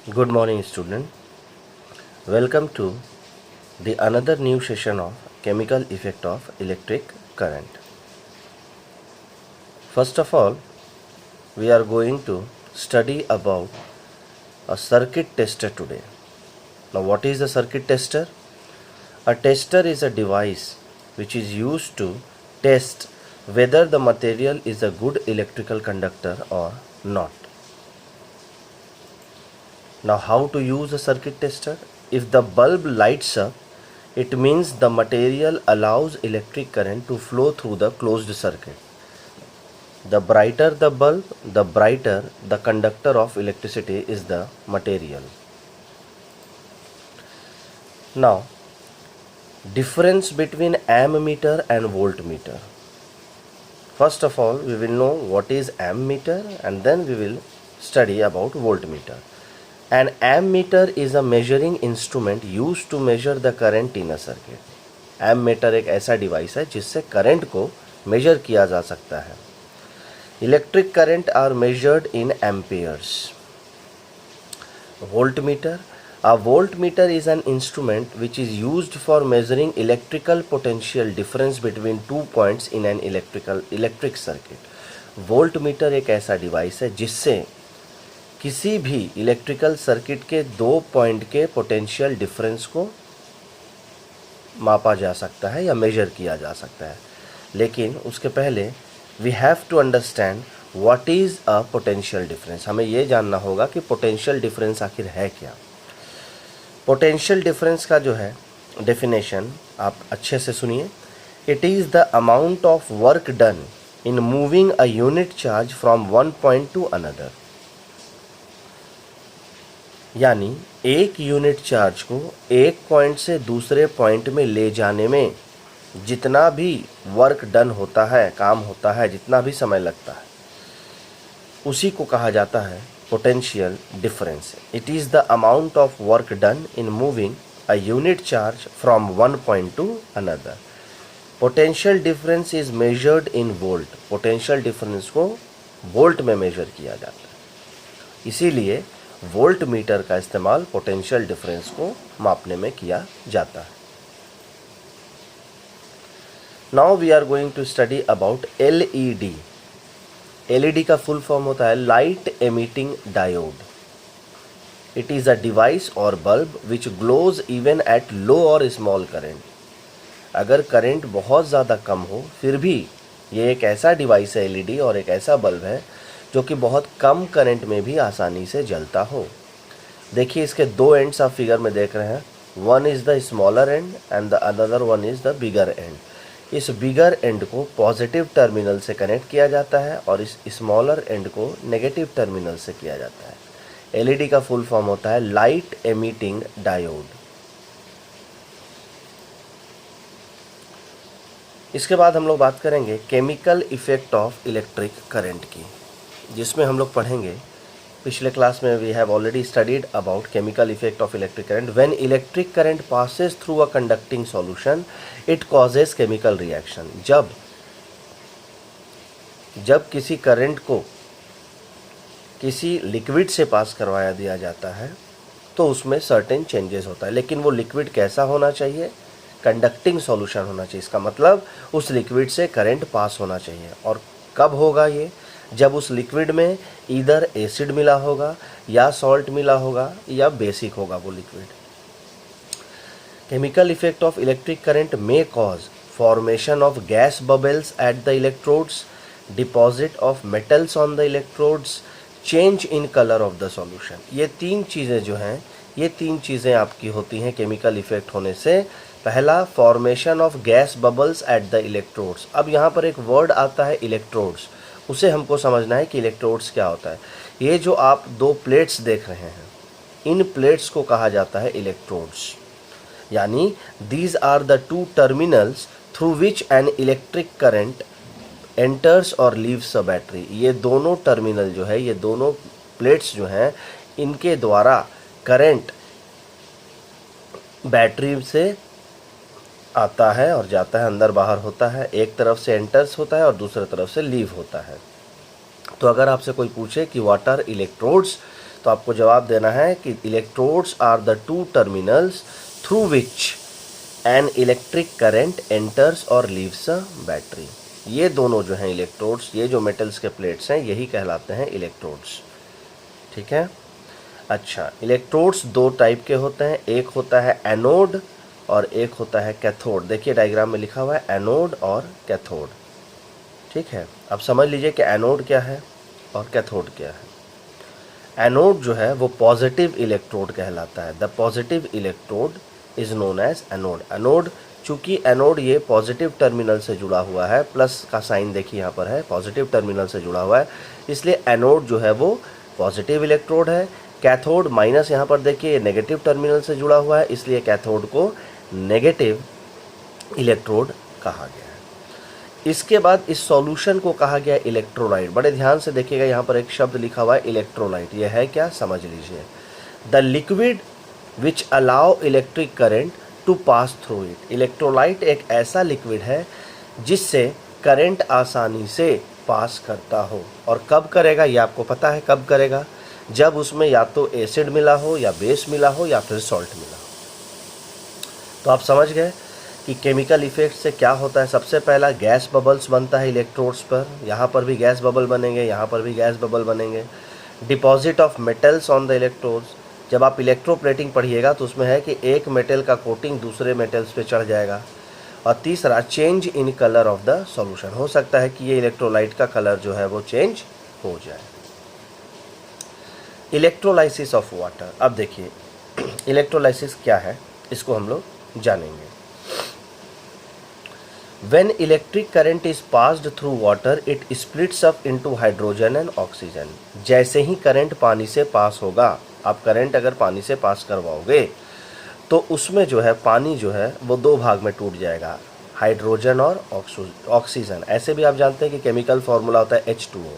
Good morning, student. Welcome to the another new session of chemical effect of electric current. First of all, we are going to study about a circuit tester today. Now, what is a circuit tester? A tester is a device which is used to test whether the material is a good electrical conductor or not. Now, how to use a circuit tester? If the bulb lights up, it means the material allows electric current to flow through the closed circuit. The brighter the bulb, the brighter the conductor of electricity is the material. Now, difference between ammeter and voltmeter. First of all, we will know what is ammeter and then we will study about voltmeter. An ammeter is a measuring instrument used to measure the current in a circuit. ammeter एक ऐसा device है जिससे current को major किया जा सकता है. Electric current are measured in amperes. voltmeter. A voltmeter is an instrument which is used for measuring electrical potential difference between two points in an electric circuit. voltmeter एक ऐसा device है जिससे किसी भी इलेक्ट्रिकल सर्किट के दो point के potential difference को मापा जा सकता है या मेजर किया जा सकता है. लेकिन उसके पहले we have to understand what is a potential difference. हमें ये जानना होगा कि पोटेंशियल डिफरेंस आखिर है क्या. पोटेंशियल डिफरेंस का जो है डेफिनेशन आप अच्छे से सुनिए. It is the amount of work done in moving a unit charge from one point two another. यानी एक यूनिट चार्ज को एक पॉइंट से दूसरे पॉइंट में ले जाने में जितना भी वर्क डन होता है, काम होता है, जितना भी समय लगता है, उसी को कहा जाता है potential difference. It is the amount of work done in moving a unit charge from one point two another. Potential difference is measured in volt. Potential difference को वोल्ट में मेजर किया जाता है. इसीलिए वोल्ट मीटर का इस्तेमाल potential difference को मापने में किया जाता है. Now we are going to study about LED. LED का फुल फॉर्म होता है light emitting diode. It is a device और bulb which glows even at low और स्मॉल करेंट. अगर करंट बहुत ज़्यादा कम हो फिर भी ये एक ऐसा डिवाइस है एलईडी और एक ऐसा बल्ब है जो कि बहुत कम करंट में भी आसानी से जलता हो. देखिए इसके दो एंड्स आप फिगर में देख रहे हैं. One is the smaller and and the another one is the bigger and. इस बिगर एंड को पॉजिटिव टर्मिनल से कनेक्ट किया जाता है और इस स्मॉलर एंड को नेगेटिव टर्मिनल से किया जाता है. एलईडी का फुल फॉर्म होता है लाइट एमिटिंग डायोड. इसके बाद हम लोग बात करेंगे chemical effect of electric current की, जिसमें हम लोग पढ़ेंगे. पिछले क्लास में we have already studied about chemical effect of electric current. When electric current passes through a conducting solution it causes chemical reaction. जब किसी करंट को किसी लिक्विड से पास करवाया दिया जाता है तो उसमें सर्टेन चेंजेस होता है. लेकिन वो लिक्विड कैसा होना चाहिए? कंडक्टिंग सॉल्यूशन होना चाहिए. इसका मतलब उस लिक्विड से करंट पास होना चाहिए. और कब होगा ये? जब उस लिक्विड में इधर एसिड मिला होगा या सॉल्ट मिला होगा या बेसिक होगा वो liquid. Chemical effect of electric current may cause formation of gas bubbles at the electrodes, deposit of metals on the electrodes, change in colour of the solution. ये तीन चीज़ें जो हैं, ये तीन चीज़ें आपकी होती हैं केमिकल इफेक्ट होने से. पहला, formation of gas bubbles at the electrodes. अब यहाँ पर एक वर्ड आता है इलेक्ट्रोड्स, उसे हमको समझना है कि इलेक्ट्रोड्स क्या होता है. ये जो आप दो प्लेट्स देख रहे हैं, इन प्लेट्स को कहा जाता है इलेक्ट्रोड्स. यानी these are the two terminals through which an electric current enters और लीव्स अ बैटरी. ये दोनों टर्मिनल जो है, ये दोनों प्लेट्स जो हैं, इनके द्वारा करंट बैटरी से आता है और जाता है, अंदर बाहर होता है. एक तरफ से एंटर्स होता है और दूसरी तरफ से लीव होता है. तो अगर आपसे कोई पूछे कि व्हाट आर इलेक्ट्रोड्स, तो आपको जवाब देना है कि electrodes are the two terminals through which an electric current enters और लीव्स अ बैटरी। ये दोनों जो हैं इलेक्ट्रोड्स, ये जो मेटल्स के प्लेट्स हैं, यही कहलाते हैं इलेक्ट्रोड्स। ठीक है। अच्छा, इलेक्ट्रोड्स दो टाइप के होते हैं, एक होता है एनोड और एक होता है कैथोड। देखिए डायग्राम में लिखा हुआ है एनोड और कैथोड। ठीक है, अब समझ लीजिए कि एनोड क्या है और कैथोड क्या है। एनोड जो है वो पॉजिटिव इलेक्ट्रोड कहलाता है। The positive electrode is known as anode. Anode, चूंकि एनोड ये पॉजिटिव टर्मिनल से जुड़ा हुआ है, प्लस का साइन देखिए यहाँ पर है, पॉजिटिव टर्मिनल से जुड़ा हुआ है, इसलिए एनोड जो है वो पॉजिटिव इलेक्ट्रोड है। कैथोड माइनस यहाँ पर देखिए ये नेगेटिव टर्मिनल से जुड़ा हुआ है, इसलिए कैथोड को नेगेटिव इलेक्ट्रोड कहा गया है। इसके बाद इस सॉल्यूशन को कहा गया इलेक्ट्रोलाइट। बड़े ध्यान से देखिएगा, यहाँ पर एक शब्द लिखा हुआ है इलेक्ट्रोलाइट। यह है क्या, समझ लीजिए। The liquid which allow electric current to pass through it. Electrolyte एक ऐसा लिक्विड है जिससे करंट आसानी से पास करता हो। और कब करेगा ये आपको पता है, कब करेगा, जब उसमें या तो एसिड मिला हो या बेस मिला हो या फिर सॉल्ट मिला हो। तो आप समझ गए कि केमिकल इफेक्ट से क्या होता है। सबसे पहला गैस बबल्स बनता है इलेक्ट्रोड्स पर, यहाँ पर भी गैस बबल बनेंगे, यहाँ पर भी गैस बबल बनेंगे। Deposit of metals on the electrodes. जब आप इलेक्ट्रोप्लेटिंग पढ़िएगा तो उसमें है कि एक मेटल का कोटिंग दूसरे मेटल्स पे चढ़ जाएगा। और तीसरा change in colour of the solution. हो सकता है कि ये इलेक्ट्रोलाइट का कलर जो है वो चेंज हो जाए। Electrolysis of water. अब देखिए इलेक्ट्रोलाइसिस क्या है, इसको हम लोग जानेंगे। When electric current is passed through water, it splits up into hydrogen and oxygen. जैसे ही करंट पानी से पास होगा, आप करंट अगर पानी से पास करवाओगे तो उसमें जो है पानी जो है वो दो भाग में टूट जाएगा, हाइड्रोजन और ऑक्सीजन। ऐसे भी आप जानते हैं कि केमिकल फार्मूला होता है H2O।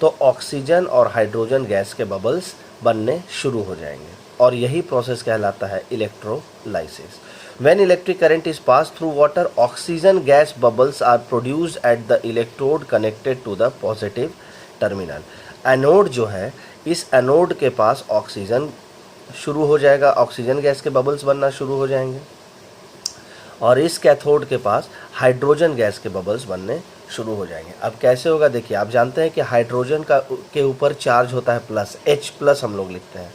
तो ऑक्सीजन और हाइड्रोजन गैस के बबल्स बनने शुरू हो जाएंगे और यही प्रोसेस कहलाता है electrolysis. When electric current is passed through water, oxygen gas bubbles are produced at the electrode connected to the positive terminal. Anode जो है, इस एनोड के पास ऑक्सीजन शुरू हो जाएगा, ऑक्सीजन गैस के बबल्स बनना शुरू हो जाएंगे। और इस कैथोड के पास हाइड्रोजन गैस के बबल्स बनने शुरू हो जाएंगे। अब कैसे होगा देखिए, आप जानते हैं कि हाइड्रोजन के ऊपर चार्ज होता है प्लस, H+ हम लोग लिखते हैं।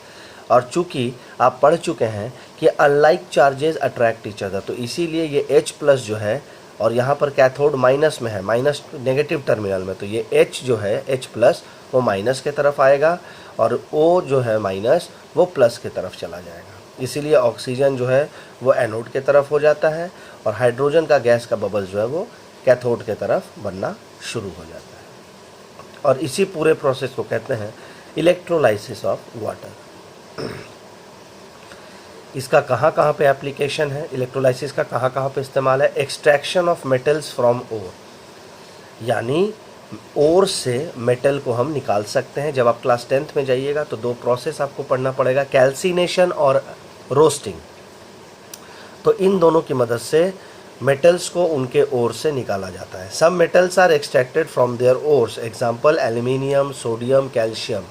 और चूंकि आप पढ़ चुके हैं कि unlike charges attract each other, तो इसीलिए ये H+ जो है, और यहाँ पर कैथोड माइनस में है, माइनस नेगेटिव टर्मिनल में, तो ये H जो है H+ वो माइनस के तरफ आएगा और O जो है माइनस वो प्लस की तरफ चला जाएगा। इसीलिए ऑक्सीजन जो है वो एनोड के तरफ हो जाता है और हाइड्रोजन का गैस का बबल जो है वो कैथोड के तरफ बनना शुरू हो जाता है। और इसी पूरे प्रोसेस को कहते हैं इलेक्ट्रोलाइसिस ऑफ वाटर। इसका कहाँ कहाँ पे एप्लीकेशन है, इलेक्ट्रोलाइसिस का कहाँ कहाँ पे इस्तेमाल है। एक्सट्रैक्शन ऑफ मेटल्स फ्रॉम ओर, यानी ओर से मेटल को हम निकाल सकते हैं। जब आप क्लास 10th में जाइएगा तो दो प्रोसेस आपको पढ़ना पड़ेगा, कैल्सिनेशन और रोस्टिंग। तो इन दोनों की मदद से मेटल्स को उनके ओर से निकाला जाता है। Some metals are extracted from their ores, example aluminium, sodium, calcium.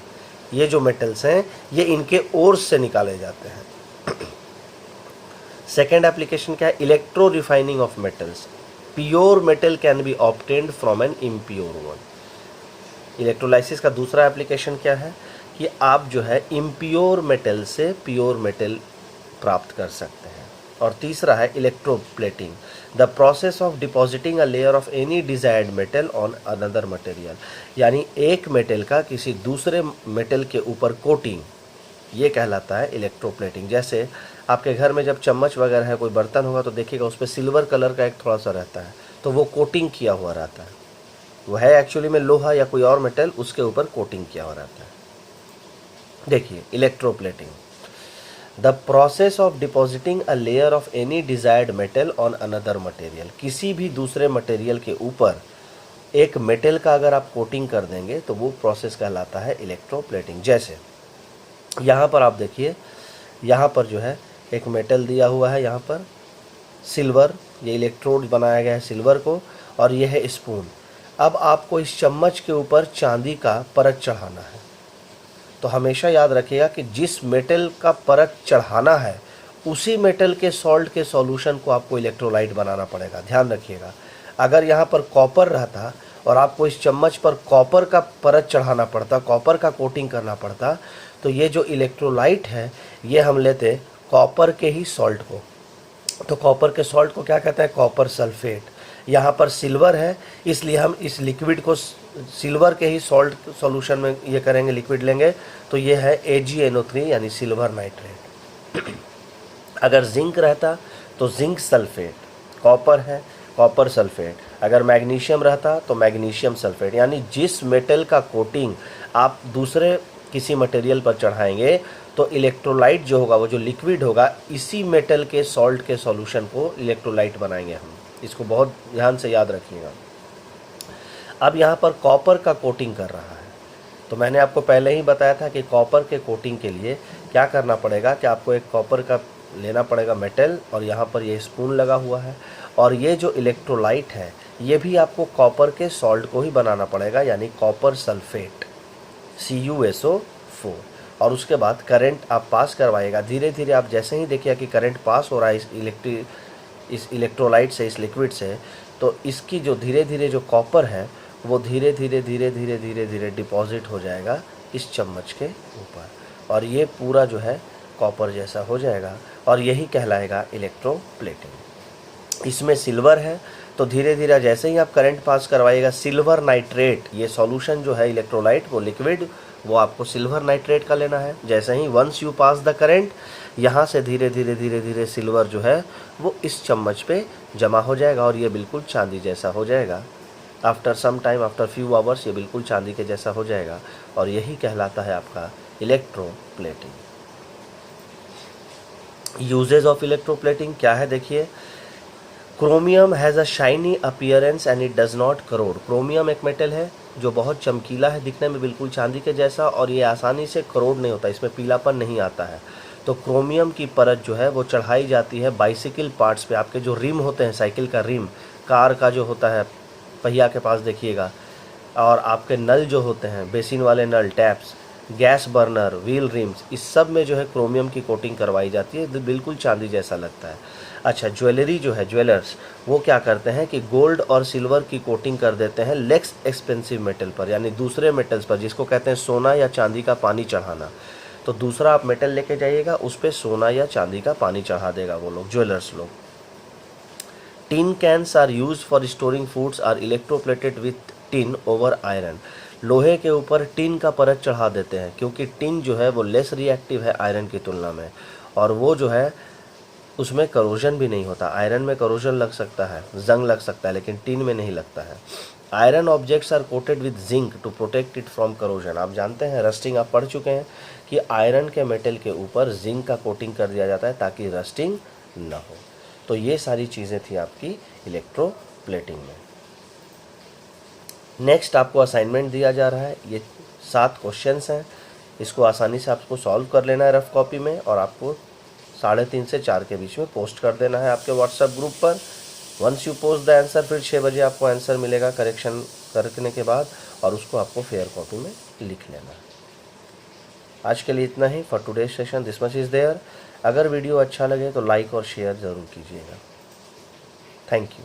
ये जो मेटल्स हैं ये इनके ओर्स से निकाले जाते हैं। सेकेंड एप्लीकेशन क्या है, electro refining of metals. Pure metal can be obtained from an impure one. Electrolysis का दूसरा एप्लीकेशन क्या है कि आप जो है इम्प्योर मेटल से प्योर मेटल प्राप्त कर सकते हैं। और तीसरा है electroplating, the process of depositing a layer of any desired metal on another material, यानी एक मेटल का किसी दूसरे मेटल के ऊपर कोटिंग, ये कहलाता है इलेक्ट्रोप्लेटिंग। जैसे आपके घर में जब चम्मच वगैरह है, कोई बर्तन होगा तो देखिएगा उस पर सिल्वर कलर का एक थोड़ा सा रहता है, तो वो कोटिंग किया हुआ रहता है। वो है एक्चुअली में लोहा या कोई और मेटल, उसके ऊपर कोटिंग किया हुआ रहता है। देखिए electroplating, the process of depositing a layer of any desired metal on another material, किसी भी दूसरे मटेरियल के ऊपर एक मेटल का अगर आप कोटिंग कर देंगे तो वो प्रोसेस कहलाता है इलेक्ट्रोप्लेटिंग। जैसे यहाँ पर आप देखिए, यहाँ पर जो है एक मेटल दिया हुआ है, यहाँ पर सिल्वर, ये इलेक्ट्रोड बनाया गया है सिल्वर को, और ये है स्पून। अब आपको इस चम्मच के ऊपर चांदी का परत चढ़ाना है, तो हमेशा याद रखिएगा कि जिस मेटल का परत चढ़ाना है उसी मेटल के सॉल्ट के सॉल्यूशन को आपको इलेक्ट्रोलाइट बनाना पड़ेगा। ध्यान रखिएगा, अगर यहाँ पर कॉपर रहता और आपको इस चम्मच पर कॉपर का परत चढ़ाना पड़ता, कॉपर का कोटिंग करना पड़ता, तो ये जो इलेक्ट्रोलाइट है ये हम लेते कॉपर के ही सॉल्ट को। तो कॉपर के सॉल्ट को क्या कहते हैं? Copper sulphate. यहाँ पर सिल्वर है, इसलिए हम इस लिक्विड को सिल्वर के ही सॉल्ट सॉल्यूशन में ये करेंगे, लिक्विड लेंगे, तो ये है AgNO3 यानी सिल्वर नाइट्रेट। अगर जिंक रहता तो जिंक सल्फेट, कॉपर है कॉपर सल्फेट। अगर मैग्नीशियम रहता तो मैग्नीशियम सल्फेट। यानी जिस मेटल का कोटिंग आप दूसरे किसी मटेरियल पर चढ़ाएंगे तो इलेक्ट्रोलाइट जो होगा, वो जो लिक्विड होगा, इसी मेटल के सॉल्ट के सॉल्यूशन को इलेक्ट्रोलाइट बनाएंगे हम। इसको बहुत ध्यान से याद रखिएगा। अब यहाँ पर कॉपर का कोटिंग कर रहा है, तो मैंने आपको पहले ही बताया था कि कॉपर के कोटिंग के लिए क्या करना पड़ेगा कि आपको एक कॉपर का लेना पड़ेगा मेटल, और यहाँ पर ये स्पून लगा हुआ है, और ये जो इलेक्ट्रोलाइट है ये भी आपको कॉपर के सॉल्ट को ही बनाना पड़ेगा, यानी कॉपर सल्फेट CuSO4। और उसके बाद करंट आप पास करवाइएगा। धीरे धीरे आप जैसे ही देखिए कि करंट पास हो रहा है इस इलेक्ट्रोलाइट से, इस लिक्विड से, तो इसकी जो धीरे धीरे जो कॉपर है वो धीरे धीरे डिपॉजिट हो जाएगा इस चम्मच के ऊपर, और ये पूरा जो है कॉपर जैसा हो जाएगा, और यही कहलाएगा इलेक्ट्रोप्लेटिंग। इसमें सिल्वर है, तो धीरे धीरे जैसे ही आप करंट पास करवाइएगा, सिल्वर नाइट्रेट, ये सॉल्यूशन जो है इलेक्ट्रोलाइट वो लिक्विड, वो आपको सिल्वर नाइट्रेट का लेना है। जैसे ही once you pass the current, यहाँ से धीरे धीरे सिल्वर जो है वो इस चम्मच पे जमा हो जाएगा, और ये बिल्कुल चांदी जैसा हो जाएगा। After some time, after few hours, ये बिल्कुल चांदी के जैसा हो जाएगा, और यही कहलाता है आपका इलेक्ट्रोप्लेटिंग। यूजेज ऑफ इलेक्ट्रोप्लेटिंग क्या है देखिए। Chromium has a shiny appearance and it does not crore. Chromium एक मेटल है जो बहुत चमकीला है, दिखने में बिल्कुल चांदी के जैसा, और ये आसानी से करोड नहीं होता, इसमें पीलापन नहीं आता है। तो क्रोमियम की परत जो है वो चढ़ाई जाती है बाइसिकल पार्ट्स पे। आपके जो रिम होते हैं, साइकिल का रिम, कार का जो होता है पहिया के पास देखिएगा, और आपके नल जो होते हैं, बेसिन वाले नल, taps, gas burner, wheel rims, इस सब में जो है क्रोमियम की कोटिंग करवाई जाती है, बिल्कुल चांदी जैसा लगता है। अच्छा, ज्वेलरी जो है, ज्वेलर्स, वो क्या करते हैं कि गोल्ड और सिल्वर की कोटिंग कर देते हैं लेस एक्सपेंसिव मेटल पर, यानी दूसरे मेटल्स पर, जिसको कहते हैं सोना या चांदी का पानी चढ़ाना। तो दूसरा आप मेटल लेके जाइएगा, उस पर सोना या चांदी का पानी चढ़ा देगा वो लोग, ज्वेलर्स लोग। Tin cans are use for storing foods are electroplated with tin over iron. लोहे के ऊपर टिन का परत चढ़ा देते हैं, क्योंकि टिन जो है वो लेस रिएक्टिव है आयरन की तुलना में, और वो जो है उसमें करोजन भी नहीं होता। आयरन में करोजन लग सकता है, जंग लग सकता है, लेकिन टिन में नहीं लगता है। Iron objects are coated with zinc to protect it from corrosion. आप जानते हैं, रस्टिंग आप पढ़ चुके हैं कि आयरन के मेटल के ऊपर जिंक का कोटिंग कर दिया जाता है ताकि रस्टिंग ना हो। तो ये सारी चीज़ें थी आपकी इलेक्ट्रोप्लेटिंग में। नेक्स्ट आपको असाइनमेंट दिया जा रहा है, ये 7 क्वेश्चंस हैं, इसको आसानी से आपको सॉल्व कर लेना है रफ कॉपी में, और आपको 3:30 से 4 के बीच में पोस्ट कर देना है आपके व्हाट्सएप ग्रुप पर। Once you post the answer, फिर 6 बजे आपको आंसर मिलेगा करेक्शन करने के बाद, और उसको आपको फेयर कॉपी में लिख लेना है। आज के लिए इतना ही for today session, this much is there. अगर वीडियो अच्छा लगे तो लाइक और शेयर ज़रूर कीजिएगा। Thank you.